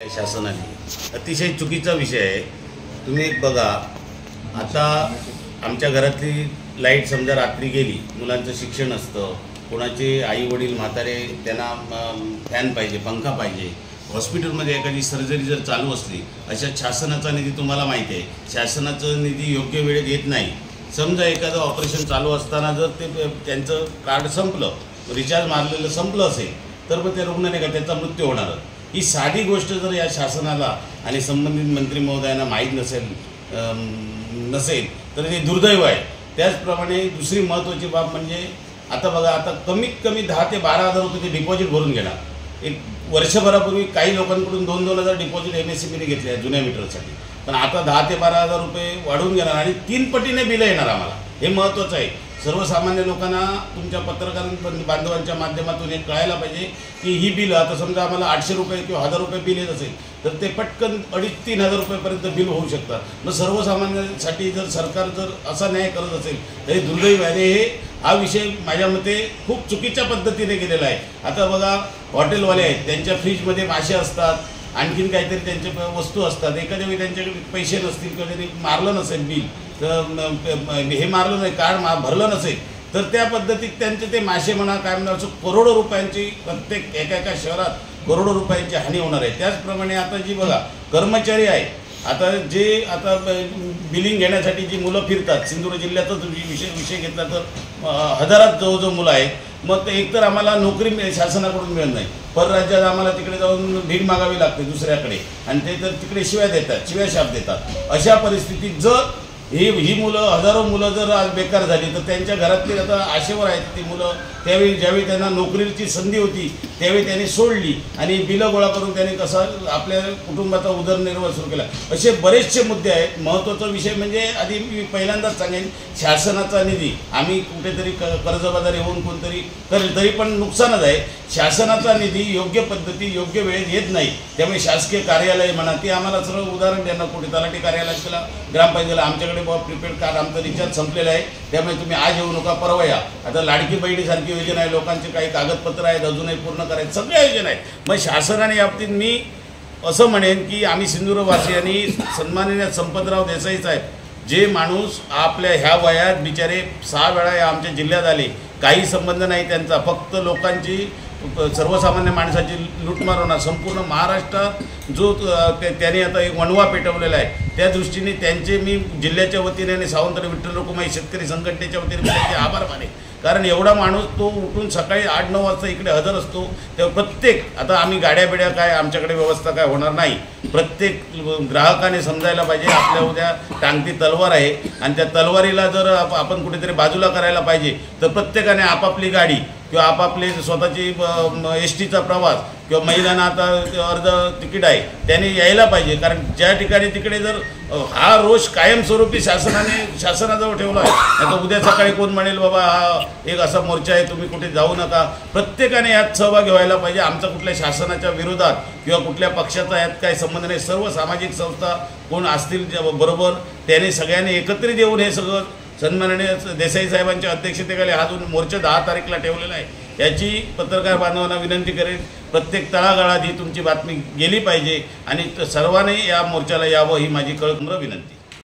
शासनाने अतिशय चुकीचा विषय आहे। तुम्ही एक बघा, आता आमच्या घरातली लाईट समजा रात्री गेली, मुलांचं शिक्षण असतं, कोणाचे आई वडील म्हातारे त्यांना फॅन पाहिजे, पंखा पाहिजे, हॉस्पिटलमध्ये एखादी सर्जरी जर चालू असली, अशा शासनाचा निधी तुम्हाला माहिती आहे, शासनाचा निधी योग्य वेळेत येत नाही। समजा एखादं ऑपरेशन चालू असताना जर ते त्यांचं कार्ड संपलं, रिचार्ज मारलेलं संपलं असेल, तर मग त्या रुग्णाने का त्याचा मृत्यू होणार। ही साधी गोष्ट जर या शासनाला आणि संबंधित मंत्री महोदयांना माहीत नसेल तर ते दुर्दैव आहे। त्याचप्रमाणे दुसरी महत्त्वाची बाब म्हणजे आता बघा, आता कमीत कमी 10 ते 12,000 रुपये ते डिपॉझिट भरून घेणार। एक वर्षभरापूर्वी काही लोकांकडून 2,000 डिपॉझिट MSCBने घेतले आहे जुन्या मीटरसाठी, पण आता 10 ते 12,000 रुपये वाढवून घेणार आणि 3 पटीने बिलं येणार आम्हाला। हे महत्त्वाचं आहे। सर्वसामान्य लोकांना तुमच्या पत्रकार बांधवांच्या माध्यमातून हे कळायला पाहिजे की ही बिलं आता समजा आम्हाला 800 रुपये किंवा 1000 रुपये बिल येत असेल तर ते पटकन 2,500-3,000 रुपयेपर्यंत बिल होऊ शकतात। मग सर्वसामान्यांसाठी जर सरकार जर असा न्याय करत असेल तर हे दुर्दैव आहे। हा विषय माझ्या मते खूप चुकीच्या पद्धतीने गेलेला आहे। आता बघा, हॉटेलवाले आहेत, त्यांच्या फ्रीजमध्ये मासे असतात, आणखीन काहीतरी त्यांचे वस्तू असतात, एखाद्या वेळी त्यांच्याकडे पैसे नसतील किंवा त्यांनी मारलं नसेल बिल, हे मारलं नाही, कार्ड भरलं नसेल, तर त्या पद्धतीत त्यांचे ते मासे म्हणा काय म्हणा असं करोडो रुपयांची प्रत्येक एका शहरात करोडो रुपयांची हानी होणार आहे। त्याचप्रमाणे आता जी बघा कर्मचारी आहे, आता जे आता बिलिंग घेण्यासाठी जी मुलं फिरतात, सिंधुदुर्ग जिल्ह्यातच विषय घेतला तर हजारात जवळजवळ मुलं आहेत। मग ते एकतर आम्हाला नोकरी शासनाकडून मिळत नाही, परराज्यात आम्हाला तिकडे जाऊन भीक मागावी लागते दुसऱ्याकडे, आणि ते तर तिकडे शिव्या देतात, शिव्याशाप देतात। अशा परिस्थितीत जर ही मुलं हजारो मुलं जर आज बेकार झाली तर त्यांच्या घरातली आता आशेवर आहेत ती मुलं। त्यावेळी ज्यावेळी त्यांना नोकरीची संधी होती त्यावेळी त्यांनी सोडली आणि बिलं गोळा करून त्यांनी कसं आपल्या कुटुंबाचा उदरनिर्वाह सुरू केला। असे बरेचसे मुद्दे आहेत। महत्त्वाचा विषय म्हणजे आधी मी पहिल्यांदाच सांगेन, शासनाचा निधी आम्ही कुठेतरी कर्जबाजारी होऊन कोणतरी करेल तरी पण नुकसानच आहे। शासनाचा निधी योग्य पद्धती योग्य वेळेत येत नाही, त्यामुळे शासकीय कार्यालय म्हणा, ते आम्हाला सर्व उदाहरण देणार, कुठे तलाठी कार्यालयात केला, ग्रामपंचायतीला आमच्याकडे प्रीपेड कार्ड आमचं रिचार्ज संपलेलं आहे, त्यामुळे तुम्ही आज येऊ नका परवा या। आता लाडकी बहिणीसारखी योजना आहे, लोकांचे काही कागदपत्र आहेत अजूनही पूर्ण करायचे, सगळ्या योजना आहेत। मग शासनाने याबाबतीत मी असं म्हणेन की आम्ही सिंधुदुर्गवासियांनी सन्माननीय संपतराव देसाई साहेब, जे माणूस आपल्या ह्या वयात बिचारे 6 वेळा या आमच्या जिल्ह्यात आले, काही संबंध नाही त्यांचा, फक्त लोकांची सर्वसामान्य माणसाची लूटमार होणार, संपूर्ण महाराष्ट्रात जो त्यांनी आता एक वणवा पेटवलेला आहे, त्या दृष्टीने त्यांचे मी जिल्ह्याच्या वतीने आणि सावंतवाडी विठ्ठल रखुमाई शेतकरी संघटनेच्या वतीने मी त्यांचे आभार मानेन। कारण एवढा माणूस तो उठून सकाळी 8-9 वाजता इकडे हजर असतो, तेव्हा प्रत्येक, आता आम्ही गाड्या बिड्या काय आमच्याकडे व्यवस्था काय होणार नाही, प्रत्येक ग्राहकाने समजायला पाहिजे आपल्या उद्या टांगती तलवार आहे आणि त्या तलवारीला जर आपण कुठेतरी बाजूला करायला पाहिजे तर प्रत्येकाने आपापली गाडी किंवा आपापली स्वतःची STचा प्रवास किंवा महिलांना आता अर्ध तिकीट आहे त्याने यायला पाहिजे। कारण ज्या ठिकाणी तिकडे जर हा रोष कायमस्वरूपी शासनाजवळ ठेवला आहे, नाही तर उद्या सकाळी कोण म्हणेल बाबा हा एक असा मोर्चा आहे, तुम्ही कुठे जाऊ नका, प्रत्येकाने यात सहभागी व्हायला पाहिजे। आमचा कुठल्या शासनाच्या विरोधात किंवा कुठल्या पक्षाचा यात काही संबंध नाही, सर्व सामाजिक संस्था कोण असतील बरोबर त्याने सगळ्यांनी एकत्रित येऊन हे सगळं सन्माननीय देसाई साहेबांच्या अध्यक्षतेखाली हा जो मोर्चा 10 तारीखला ठेवलेला आहे, याची पत्रकार बांधवांना विनंती करेन, प्रत्येक तळागाळात ही तुमची बातमी गेली पाहिजे आणि सर्वांनी या मोर्चाला यावं ही माझी कळकळीची विनंती।